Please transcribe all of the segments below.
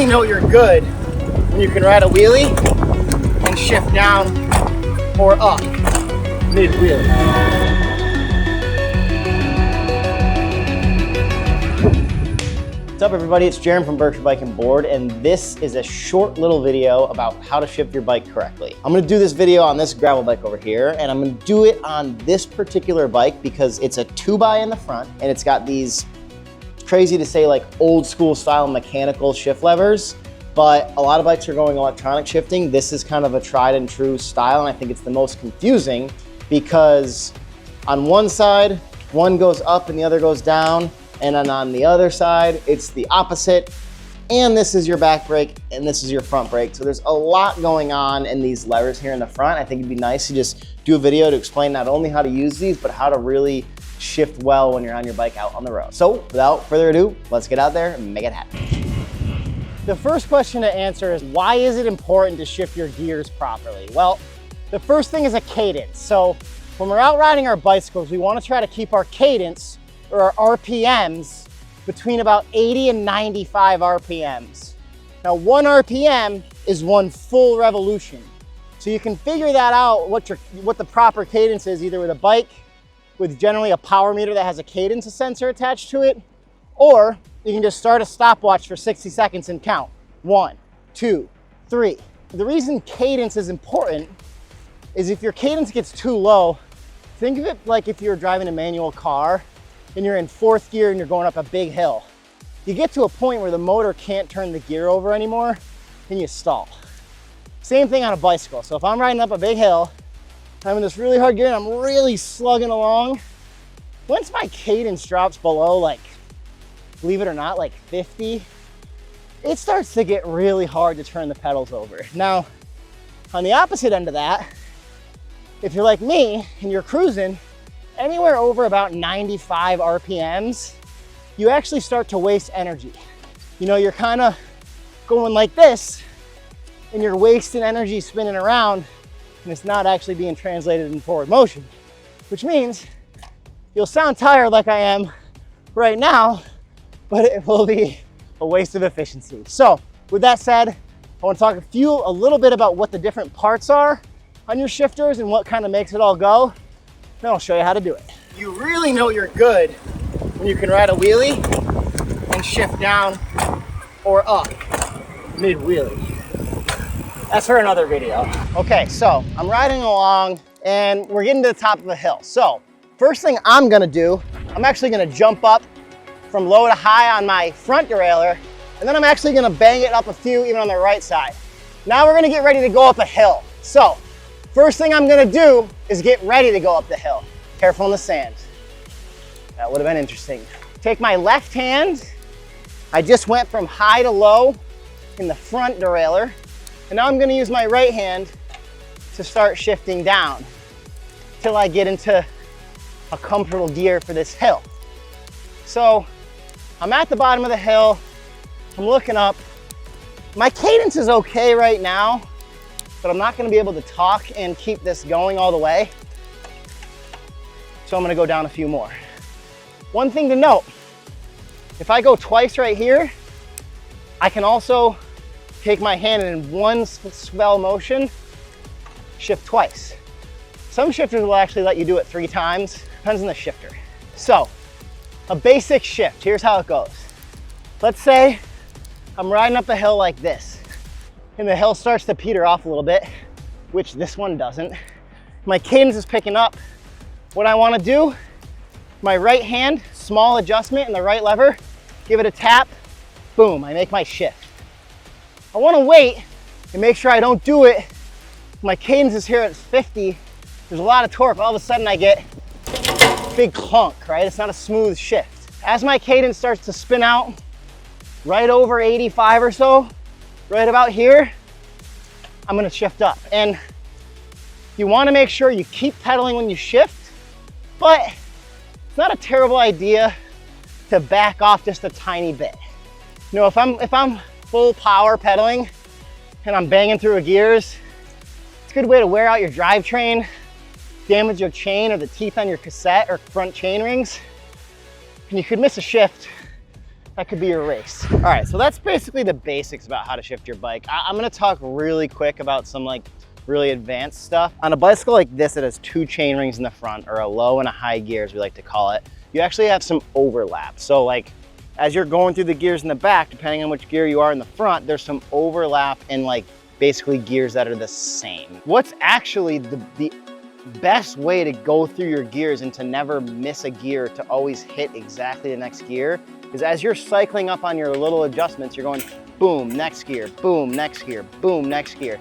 know you're good when you can ride a wheelie and shift down or up mid-wheelie. What's up everybody, it's Jeremy from Berkshire Bike and Board, and this is a short little video about how to shift your bike correctly. I'm gonna do this video on this gravel bike over here, and I'm gonna do it on this particular bike because it's a 2x in the front, and it's got these, crazy to say, like old school style mechanical shift levers, but a lot of bikes are going electronic shifting. This is kind of a tried and true style, and I think it's the most confusing because on one side, one goes up and the other goes down, and then on the other side, it's the opposite. And this is your back brake and this is your front brake. So there's a lot going on in these levers here in the front. I think it'd be nice to just do a video to explain not only how to use these, but how to really shift well when you're on your bike out on the road. So without further ado, let's get out there and make it happen. The first question to answer is, why is it important to shift your gears properly? Well, the first thing is a cadence. So when we're out riding our bicycles, we want to try to keep our cadence or our RPMs between about 80 and 95 RPMs. Now 1 RPM is 1 full revolution. So you can figure that out, what the proper cadence is, either with a bike with generally a power meter that has a cadence sensor attached to it, or you can just start a stopwatch for 60 seconds and count. 1, 2, 3. The reason cadence is important is if your cadence gets too low, think of it like if you're driving a manual car and you're in 4th gear and you're going up a big hill. You get to a point where the motor can't turn the gear over anymore and you stall. Same thing on a bicycle. So if I'm riding up a big hill, I'm in this really hard gear and I'm really slugging along, once my cadence drops below, like, believe it or not, like 50, it starts to get really hard to turn the pedals over. Now, on the opposite end of that, if you're like me and you're cruising, anywhere over about 95 RPMs, you actually start to waste energy. You know, you're kind of going like this and you're wasting energy spinning around and it's not actually being translated in forward motion, which means you'll sound tired like I am right now, but it will be a waste of efficiency. So with that said, I want to talk a little bit about what the different parts are on your shifters and what kind of makes it all go. Then I'll show you how to do it. You really know you're good when you can ride a wheelie and shift down or up mid-wheelie. That's for another video. Okay, so I'm riding along and we're getting to the top of a hill. So first thing I'm gonna do, I'm actually gonna jump up from low to high on my front derailleur, and then I'm actually gonna bang it up a few even on the right side. Now we're gonna get ready to go up a hill. So first thing I'm gonna do is get ready to go up the hill. Careful in the sand. That would have been interesting. Take my left hand. I just went from high to low in the front derailleur. And now I'm gonna use my right hand to start shifting down till I get into a comfortable gear for this hill. So I'm at the bottom of the hill. I'm looking up. My cadence is okay right now, but I'm not gonna be able to talk and keep this going all the way. So I'm gonna go down a few more. One thing to note, if I go twice right here, I can also take my hand and in one swell motion, shift twice. Some shifters will actually let you do it 3 times, depends on the shifter. So, a basic shift, here's how it goes. Let's say I'm riding up a hill like this, and the hill starts to peter off a little bit, which this one doesn't. My cadence is picking up. What I want to do, my right hand, small adjustment in the right lever, give it a tap, boom, I make my shift. I want to wait and make sure I don't do it. My cadence is here at 50. There's a lot of torque. All of a sudden I get big clunk, right? It's not a smooth shift. As my cadence starts to spin out, right over 85 or so, right about here, I'm gonna shift up. And you wanna make sure you keep pedaling when you shift, but it's not a terrible idea to back off just a tiny bit. You know, if I'm full power pedaling and I'm banging through gears, it's a good way to wear out your drivetrain, damage your chain or the teeth on your cassette or front chain rings, and you could miss a shift That could be your race. All right, so that's basically the basics about how to shift your bike. I'm gonna talk really quick about some like really advanced stuff. On a bicycle like this that has 2 chain rings in the front, or a low and a high gear as we like to call it, you actually have some overlap. So like, as you're going through the gears in the back, depending on which gear you are in the front, there's some overlap in like basically gears that are the same. What's actually the best way to go through your gears and to never miss a gear, to always hit exactly the next gear, is as you're cycling up on your little adjustments, you're going boom, next gear, boom, next gear, boom, next gear.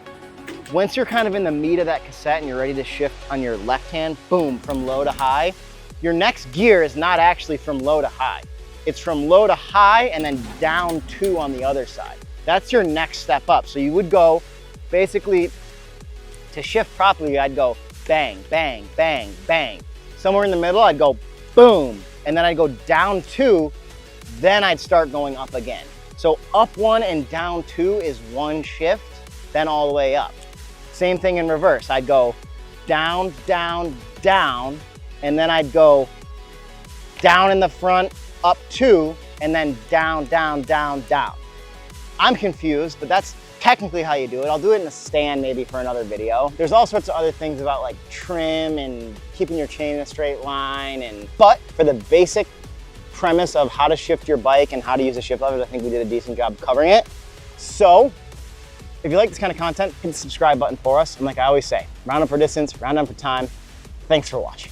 Once you're kind of in the meat of that cassette and you're ready to shift on your left hand, boom, from low to high, your next gear is not actually from low to high. It's from low to high and then down 2 on the other side. That's your next step up. So you would go, basically, to shift properly, I'd go bang, bang, bang, bang. Somewhere in the middle, I'd go boom, and then I'd go down 2, then I'd start going up again. So up 1 and down 2 is 1 shift, then all the way up. Same thing in reverse. I'd go down, down, down, and then I'd go down in the front, up 2, and then down, down, down, down. I'm confused, but that's technically how you do it. I'll do it in a stand maybe for another video. There's all sorts of other things about like trim and keeping your chain in a straight line, but for the basic premise of how to shift your bike and how to use the shift levers, I think we did a decent job covering it. So if you like this kind of content, hit the subscribe button for us. And like I always say, round up for distance, round up for time. Thanks for watching.